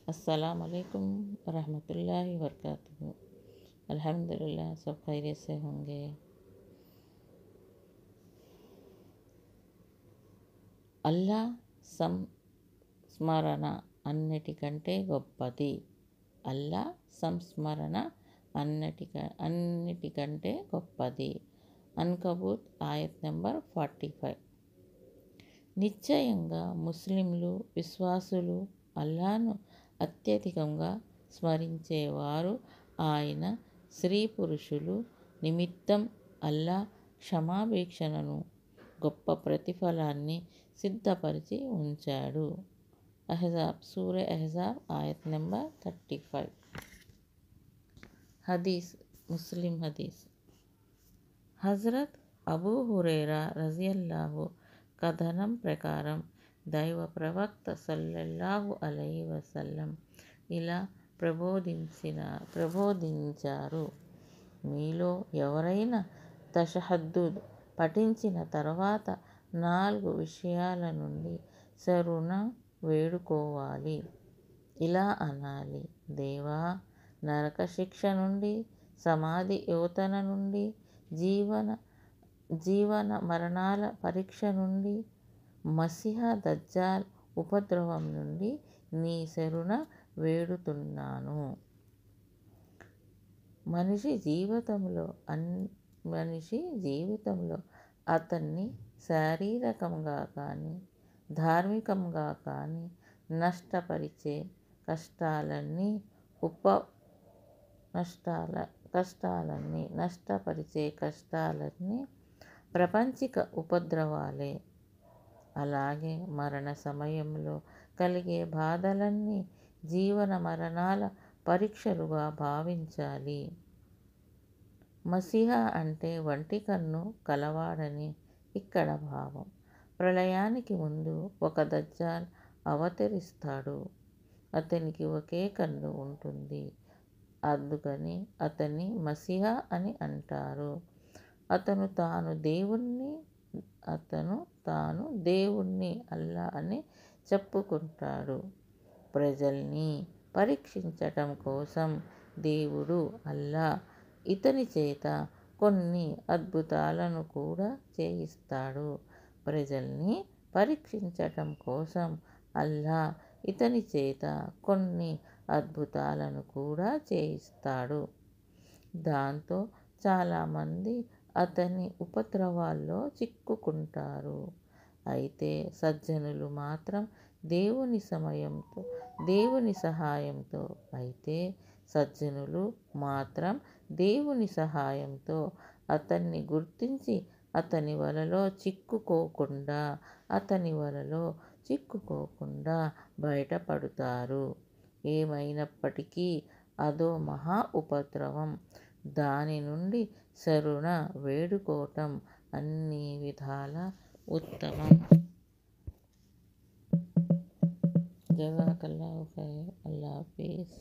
अस्सलाम वालेकुम रहमतुल्लाहि वबरकातुहू। अल्हम्दुलिल्लाह सब खैरियत से होंगे। అల్లా సంస్మరణ అన్నిటికంటే గొప్పది. అల్లా సంస్మరణ అన్నిటికంటే గొప్పది. అన్కబూత్ ఆయత్ నెంబర్ 45. నిశ్చయంగా ముస్లింలు విశ్వాసులు అల్లాను అత్యధికంగా స్మరించేవారు. ఆయన స్త్రీ పురుషులు నిమిత్తం అల్లా క్షమాభిక్షణను గొప్ప ప్రతిఫలాన్ని సిద్ధపరిచి ఉంచాడు. అహ్జాబ్ సూర అహ్జాబ్ ఆయత్ నెంబర్ 35. హదీస్ ముస్లిం హదీస్ హజరత్ అబూ హురైరా రజియల్లాహు కథనం ప్రకారం దైవ ప్రవక్త సల్లల్లాహు అలైహి వసల్లం ఇలా ప్రబోధించారు. మీలో ఎవరైనా తషహద్దుద్ పఠించిన తర్వాత 4 విషయాల నుండి శరణు వేడుకోవాలి. ఇలా అనాలి: దేవా, నరక శిక్ష నుండి, సమాధి యాతన నుండి, జీవన మరణాల పరీక్ష నుండి, మసీహ్ దజ్జాల్ ఉపద్రవం నుండి నీ శరణు వేడుతున్నాను. మనిషి జీవితంలో అతన్ని శారీరకంగా కానీ ధార్మికంగా కానీ నష్టపరిచే కష్టాలన్నీ ప్రపంచిక ఉపద్రవాలే. అలాగే మరణ సమయంలో కలిగే బాధలన్నీ జీవన మరణాల పరీక్షలుగా భావించాలి. మసీహ్ అంటే వంటి కన్ను కలవాడని ఇక్కడ భావం. ప్రళయానికి ముందు ఒక దజ్జాల్ అవతరిస్తాడు. అతనికి ఒకే కన్ను ఉంటుంది. అందుకని అతన్ని మసీహ్ అని అంటారు. అతను తాను దేవుణ్ణి అల్లా అని చెప్పుకుంటాడు. ప్రజల్ని పరీక్షించటం కోసం దేవుడు అల్లా ఇతని చేత కొన్ని అద్భుతాలను కూడా చేయిస్తాడు. ప్రజల్ని పరీక్షించటం కోసం అల్లా ఇతని చేత కొన్ని అద్భుతాలను కూడా చేయిస్తాడు. దాంతో చాలామంది అతని ఉపద్రవాల్లో చిక్కుకుంటారు. అయితే సజ్జనులు మాత్రం దేవుని సహాయంతో అతన్ని గుర్తించి అతని వలలో చిక్కుకోకుండా బయటపడతారు. ఏమైనప్పటికీ అదో మహా ఉపద్రవం. దాని నుండి శరణు వేడుకోవటం అన్ని విధాలా ఉత్తమం. జజాకల్లాహు ఖైర్. అల్లాహ్ హఫీజ్.